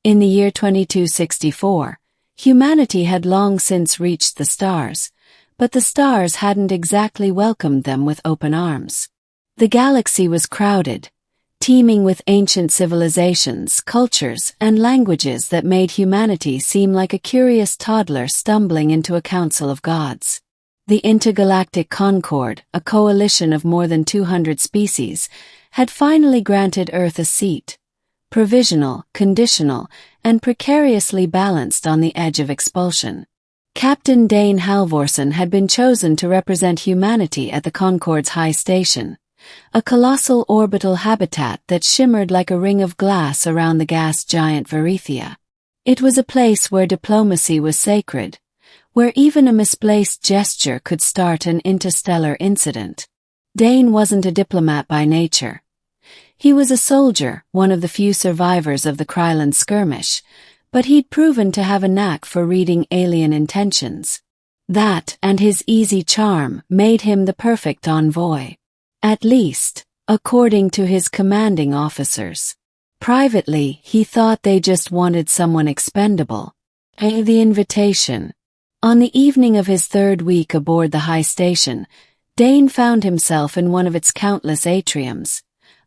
In the year 2264, humanity had long since reached the stars, but the stars hadn't exactly welcomed them with open arms. The galaxy was crowded, teeming with ancient civilizations, cultures, and languages that made humanity seem like a curious toddler stumbling into a council of gods. The Intergalactic Concord, a coalition of more than 200 species, had finally granted Earth a seat, provisional, conditional, and precariously balanced on the edge of expulsion. Captain Dane Halvorsen had been chosen to represent humanity at the Concord's high station, a colossal orbital habitat that shimmered like a ring of glass around the gas giant Varithia. It was a place where diplomacy was sacred, where even a misplaced gesture could start an interstellar incident. Dane wasn't a diplomat by nature. He was a soldier, one of the few survivors of the Krylan skirmish, but he'd proven to have a knack for reading alien intentions. That, and his easy charm, made him the perfect envoy. At least, according to his commanding officers. Privately, he thought they just wanted someone expendable. The invitation. On the evening of his third week aboard the high station, Dane found himself in one of its countless atriums,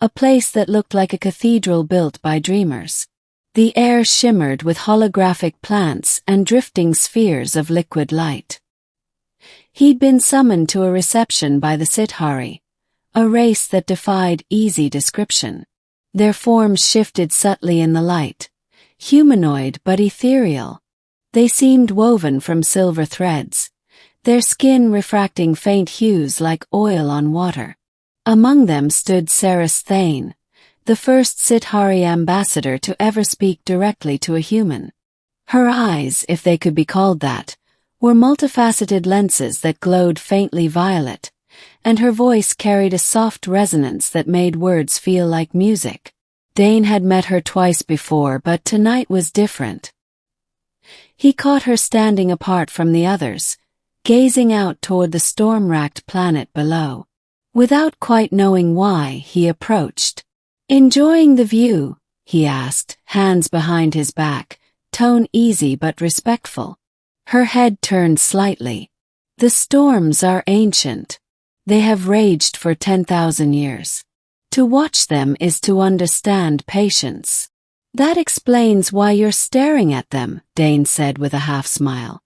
a place that looked like a cathedral built by dreamers. The air shimmered with holographic plants and drifting spheres of liquid light. He'd been summoned to a reception by the Sithari, a race that defied easy description. Their forms shifted subtly in the light, humanoid but ethereal. They seemed woven from silver threads, their skin refracting faint hues like oil on water. Among them stood Saris Thane, the first Sithari ambassador to ever speak directly to a human. Her eyes, if they could be called that, were multifaceted lenses that glowed faintly violet, and her voice carried a soft resonance that made words feel like music. Dane had met her twice before, but tonight was different. He caught her standing apart from the others, gazing out toward the storm-racked planet below. Without quite knowing why, he approached. "Enjoying the view?" he asked, hands behind his back, tone easy but respectful. Her head turned slightly. "The storms are ancient. They have raged for 10,000 years. To watch them is to understand patience." "That explains why you're staring at them," Dane said with a half-smile.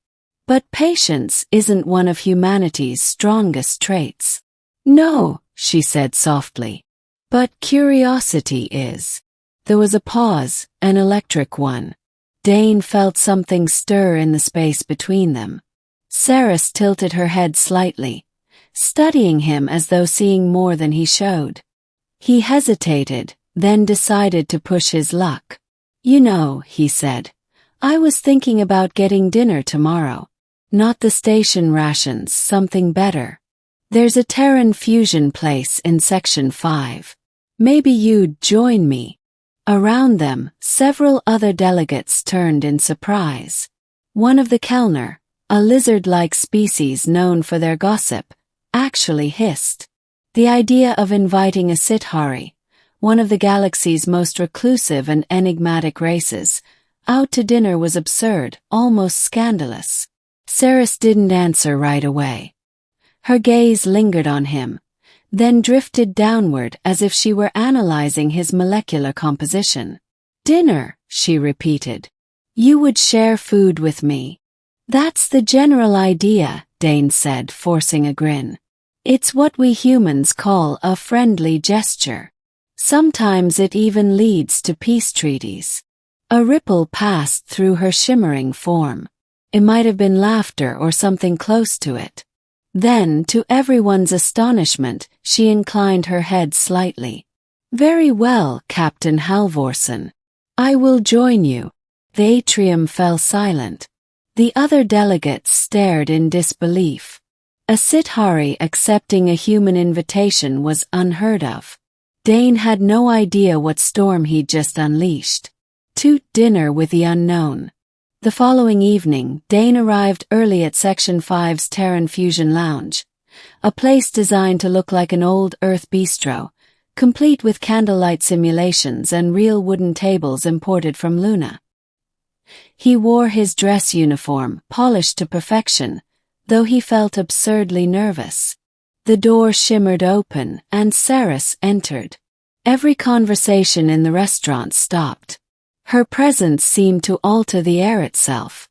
"But patience isn't one of humanity's strongest traits." "No," she said softly. "But curiosity is." There was a pause, an electric one. Dane felt something stir in the space between them. Saris tilted her head slightly, studying him as though seeing more than he showed. He hesitated, then decided to push his luck. "You know," he said, "I was thinking about getting dinner tomorrow. Not the station rations, something better. There's a Terran fusion place in Section 5. Maybe you'd join me." Around them, several other delegates turned in surprise. One of the Kellner, a lizard-like species known for their gossip, actually hissed. The idea of inviting a Sithari, one of the galaxy's most reclusive and enigmatic races, out to dinner was absurd, almost scandalous. Saris didn't answer right away. Her gaze lingered on him, then drifted downward as if she were analyzing his molecular composition. "Dinner," she repeated. "You would share food with me." "That's the general idea," Dane said, forcing a grin. "It's what we humans call a friendly gesture. Sometimes it even leads to peace treaties." A ripple passed through her shimmering form. It might have been laughter or something close to it. Then, to everyone's astonishment, she inclined her head slightly. "Very well, Captain Halvorsen. I will join you." The atrium fell silent. The other delegates stared in disbelief. A Sithari accepting a human invitation was unheard of. Dane had no idea what storm he'd just unleashed. To dinner with the unknown. The following evening, Dane arrived early at Section 5's Terran Fusion Lounge, a place designed to look like an old Earth bistro, complete with candlelight simulations and real wooden tables imported from Luna. He wore his dress uniform, polished to perfection, though he felt absurdly nervous. The door shimmered open, and Saris entered. Every conversation in the restaurant stopped. Her presence seemed to alter the air itself.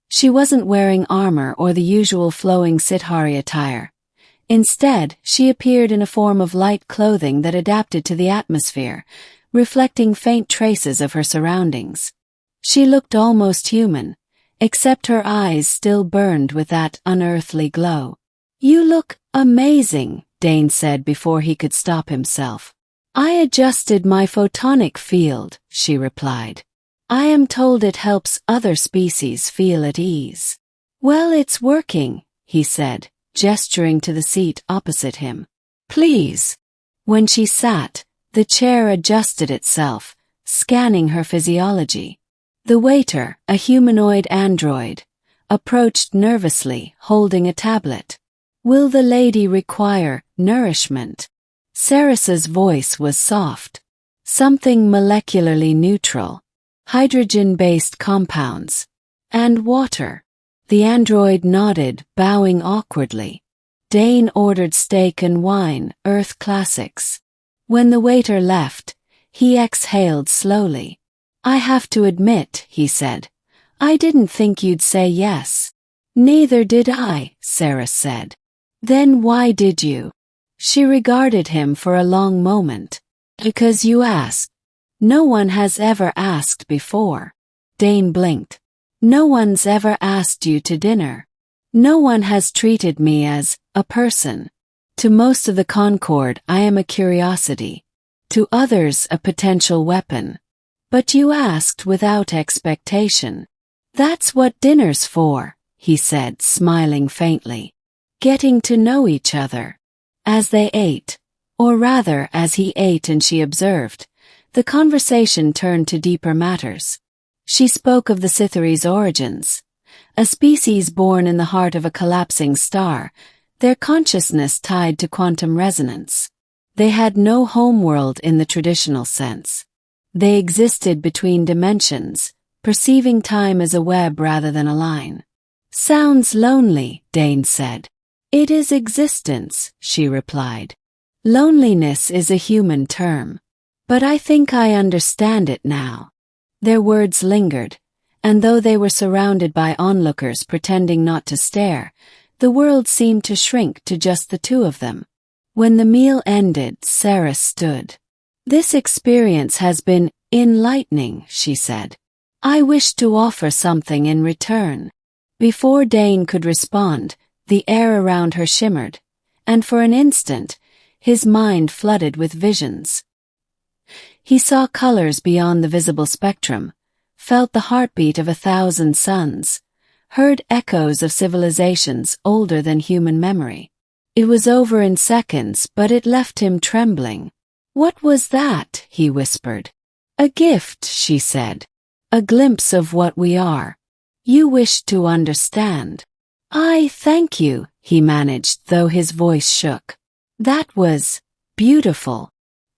She wasn't wearing armor or the usual flowing Sithari attire. Instead, she appeared in a form of light clothing that adapted to the atmosphere, reflecting faint traces of her surroundings. She looked almost human, except her eyes still burned with that unearthly glow. "You look amazing," Dane said before he could stop himself. "I adjusted my photonic field," she replied. "I am told it helps other species feel at ease." "Well, it's working," he said, gesturing to the seat opposite him. "Please." When she sat, the chair adjusted itself, scanning her physiology. The waiter, a humanoid android, approached nervously, holding a tablet. "Will the lady require nourishment?" Saris's voice was soft. "Something molecularly neutral. Hydrogen-based compounds. And water." The android nodded, bowing awkwardly. Dane ordered steak and wine, Earth classics. When the waiter left, he exhaled slowly. "I have to admit," he said, "I didn't think you'd say yes." "Neither did I," Saris said. "Then why did you?" She regarded him for a long moment. "Because you asked." "No one has ever asked before." Dane blinked. "No one's ever asked you to dinner. No one has treated me as a person. To most of the Concord, I am a curiosity. To others, a potential weapon. But you asked without expectation." "That's what dinner's for," he said, smiling faintly. "Getting to know each other." As they ate, or rather as he ate and she observed, the conversation turned to deeper matters. She spoke of the Sithari's origins. A species born in the heart of a collapsing star, their consciousness tied to quantum resonance. They had no homeworld in the traditional sense. They existed between dimensions, perceiving time as a web rather than a line. "Sounds lonely," Dane said. "It is existence," she replied. "Loneliness is a human term. But I think I understand it now." Their words lingered, and though they were surrounded by onlookers pretending not to stare, the world seemed to shrink to just the two of them. When the meal ended, Saris stood. "This experience has been enlightening," she said. "I wish to offer something in return." Before Dane could respond, the air around her shimmered, and for an instant, his mind flooded with visions. He saw colors beyond the visible spectrum, felt the heartbeat of 1,000 suns, heard echoes of civilizations older than human memory. It was over in seconds, but it left him trembling. "What was that?" he whispered. "A gift," she said. "A glimpse of what we are. You wished to understand." "I thank you," he managed, though his voice shook. "That was beautiful."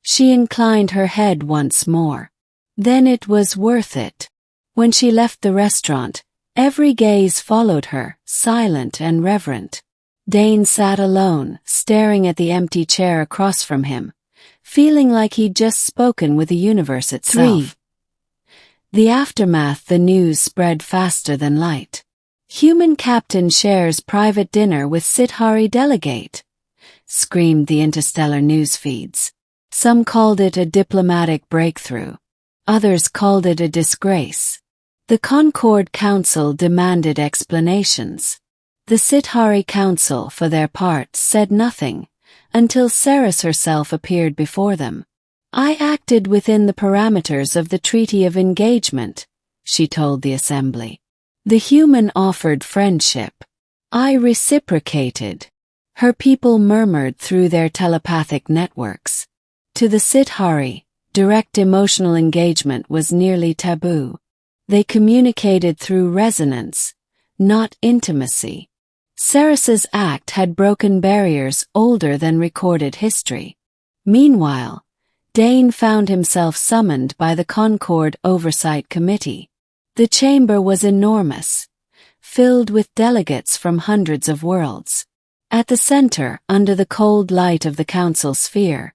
She inclined her head once more. "Then it was worth it." When she left the restaurant, every gaze followed her, silent and reverent. Dane sat alone, staring at the empty chair across from him, feeling like he'd just spoken with the universe itself. The aftermath. The news spread faster than light. "Human captain shares private dinner with Sithari delegate," screamed the interstellar news feeds. Some called it a diplomatic breakthrough. Others called it a disgrace. The Concord Council demanded explanations. The Sithari Council, for their part, said nothing, until Saris herself appeared before them. "I acted within the parameters of the Treaty of Engagement," she told the assembly. "The human offered friendship. I reciprocated." Her people murmured through their telepathic networks. To the Sithari, direct emotional engagement was nearly taboo. They communicated through resonance, not intimacy. Saris's act had broken barriers older than recorded history. Meanwhile, Dane found himself summoned by the Concord Oversight Committee. The chamber was enormous, filled with delegates from hundreds of worlds. At the center, under the cold light of the council sphere,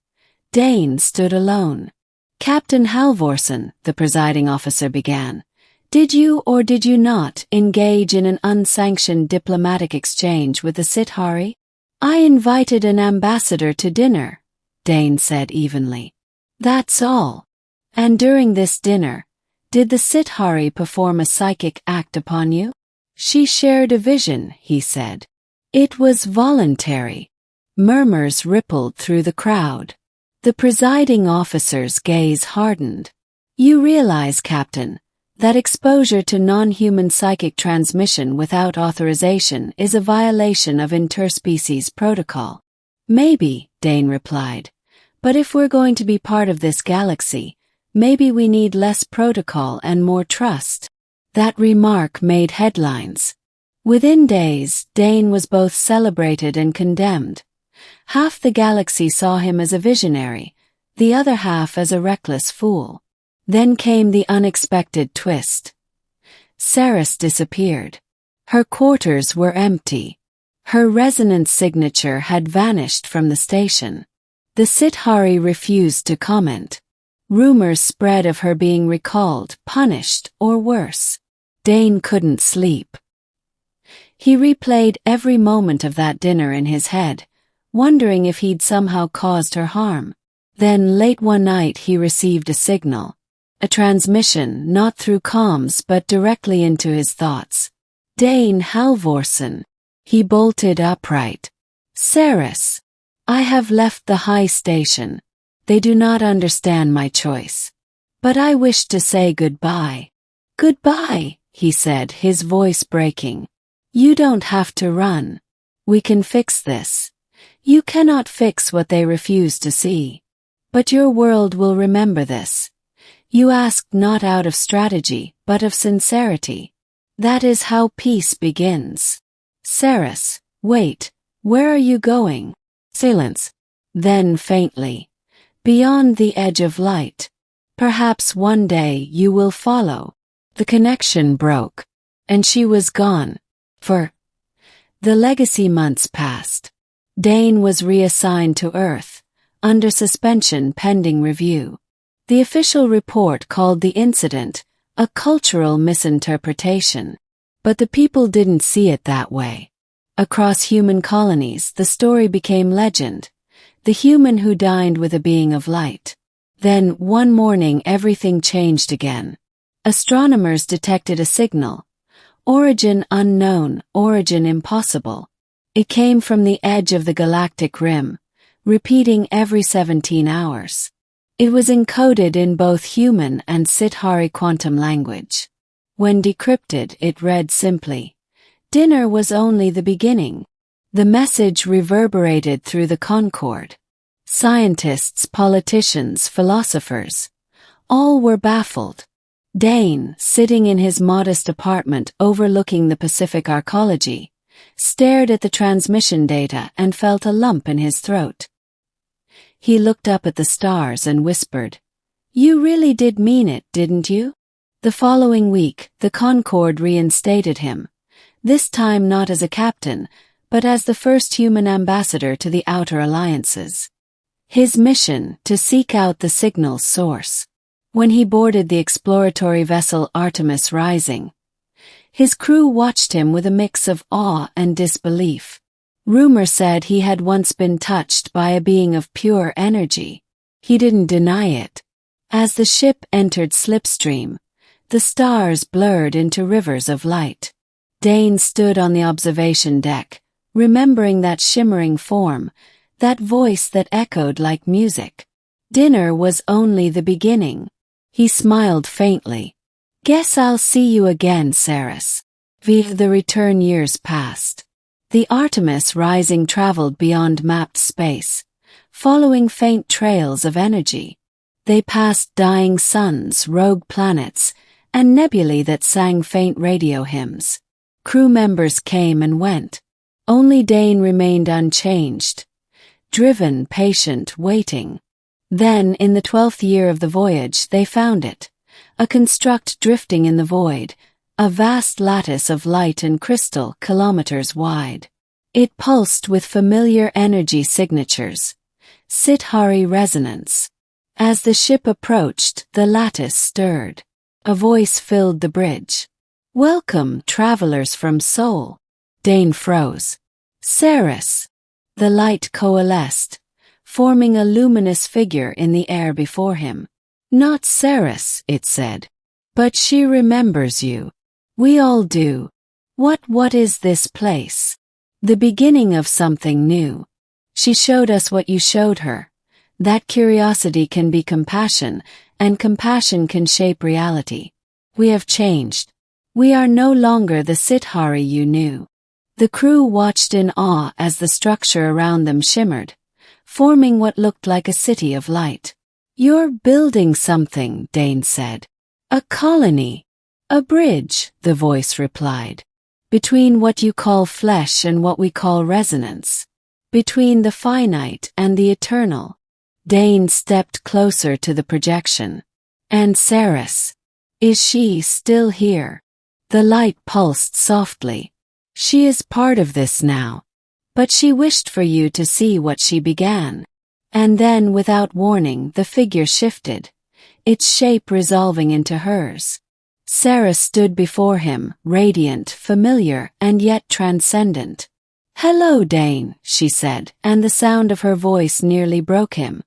Dane stood alone. "Captain Halvorsen," the presiding officer began, "did you or did you not engage in an unsanctioned diplomatic exchange with the Cithari?" "I invited an ambassador to dinner," Dane said evenly. "That's all." "And during this dinner, did the Cithari perform a psychic act upon you?" "She shared a vision," he said. "It was voluntary." Murmurs rippled through the crowd. The presiding officer's gaze hardened. "You realize, Captain, that exposure to non-human psychic transmission without authorization is a violation of interspecies protocol." "Maybe," Dane replied. "But if we're going to be part of this galaxy, maybe we need less protocol and more trust." That remark made headlines. Within days, Dane was both celebrated and condemned. Half the galaxy saw him as a visionary, the other half as a reckless fool. Then came the unexpected twist. Ceres disappeared. Her quarters were empty. Her resonance signature had vanished from the station. The Cithari refused to comment. Rumors spread of her being recalled, punished, or worse. Dane couldn't sleep. He replayed every moment of that dinner in his head, wondering if he'd somehow caused her harm. Then late one night he received a signal. A transmission, not through comms but directly into his thoughts. "Dane Halvorsen." He bolted upright. "Ceres. I have left the high station. They do not understand my choice. But I wish to say goodbye." "Goodbye," he said, his voice breaking. "You don't have to run. We can fix this. You cannot fix what they refuse to see. But your world will remember this. You asked not out of strategy, but of sincerity. That is how peace begins." "Ceres, wait, where are you going?" Silence. Then faintly, "Beyond the edge of light. Perhaps one day you will follow." The connection broke, and she was gone. The legacy months passed. Dane was reassigned to Earth, under suspension pending review. The official report called the incident a cultural misinterpretation. But the people didn't see it that way. Across human colonies, the story became legend. The human who dined with a being of light. Then, one morning, everything changed again. Astronomers detected a signal. Origin unknown, origin impossible. It came from the edge of the galactic rim, repeating every 17 hours. It was encoded in both human and Cithari quantum language. When decrypted, it read simply, "Dinner was only the beginning." The message reverberated through the Concord. Scientists, politicians, philosophers, all were baffled. Dane, sitting in his modest apartment overlooking the Pacific arcology, stared at the transmission data and felt a lump in his throat. He looked up at the stars and whispered, "You really did mean it, didn't you?" The following week, the Concorde reinstated him, this time not as a captain, but as the first human ambassador to the Outer Alliances. His mission, to seek out the signal's source. When he boarded the exploratory vessel Artemis Rising, his crew watched him with a mix of awe and disbelief. Rumor said he had once been touched by a being of pure energy. He didn't deny it. As the ship entered slipstream, the stars blurred into rivers of light. Dane stood on the observation deck, remembering that shimmering form, that voice that echoed like music. Dinner was only the beginning. He smiled faintly. "Guess I'll see you again, Ceres." The return years passed. The Artemis Rising traveled beyond mapped space, following faint trails of energy. They passed dying suns, rogue planets, and nebulae that sang faint radio hymns. Crew members came and went. Only Dane remained unchanged. Driven, patient, waiting. Then, in the 12th year of the voyage, they found it. a construct drifting in the void, a vast lattice of light and crystal kilometers wide. It pulsed with familiar energy signatures, Sithari resonance. As the ship approached, the lattice stirred. A voice filled the bridge. "Welcome, travelers from Sol." Dane froze. "Ceres." The light coalesced, forming a luminous figure in the air before him. "Not Ceres," it said. "But she remembers you. We all do. What is this place?" "The beginning of something new. She showed us what you showed her. That curiosity can be compassion, and compassion can shape reality. We have changed. We are no longer the Sithari you knew." The crew watched in awe as the structure around them shimmered, forming what looked like a city of light. "You're building something," Dane said. "A colony." "A bridge," the voice replied. "Between what you call flesh and what we call resonance. Between the finite and the eternal." Dane stepped closer to the projection. "And Ceres? Is she still here?" The light pulsed softly. "She is part of this now. But she wished for you to see what she began." And then, without warning, the figure shifted, its shape resolving into hers. Ceres stood before him, radiant, familiar, and yet transcendent. "Hello, Dane," she said, and the sound of her voice nearly broke him.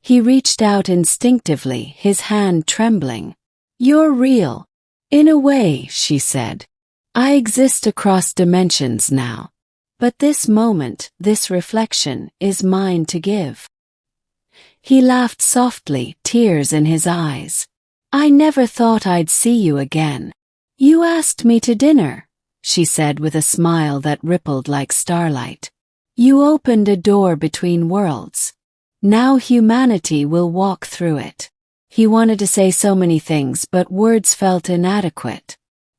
He reached out instinctively, his hand trembling. "You're real." "In a way," she said. "I exist across dimensions now. But this moment, this reflection, is mine to give." He laughed softly, tears in his eyes. "I never thought I'd see you again." "You asked me to dinner," she said with a smile that rippled like starlight. "You opened a door between worlds. Now humanity will walk through it." He wanted to say so many things, but words felt inadequate.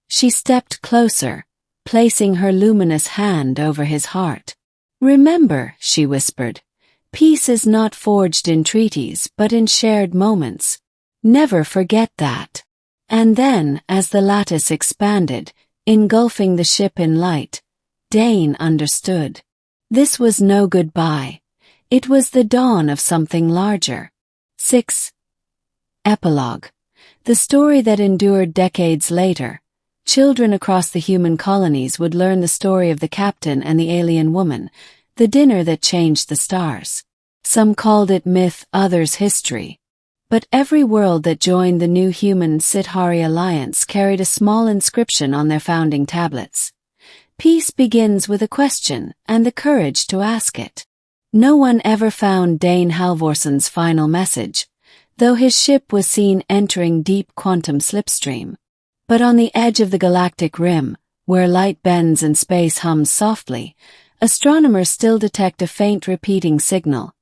She stepped closer, placing her luminous hand over his heart. "Remember," she whispered, "peace is not forged in treaties but in shared moments. Never forget that." And then, as the lattice expanded, engulfing the ship in light, Dane understood. This was no goodbye. It was the dawn of something larger. 6. Epilogue. The story that endured decades later. Children across the human colonies would learn the story of the captain and the alien woman, the dinner that changed the stars. Some called it myth, others history. But every world that joined the new human-Sithari alliance carried a small inscription on their founding tablets. Peace begins with a question and the courage to ask it. No one ever found Dane Halvorson's final message, though his ship was seen entering deep quantum slipstream. But on the edge of the galactic rim, where light bends and space hums softly, astronomers still detect a faint repeating signal,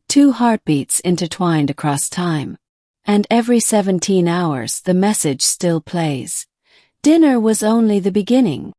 2 heartbeats intertwined across time. And every 17 hours the message still plays. Dinner was only the beginning.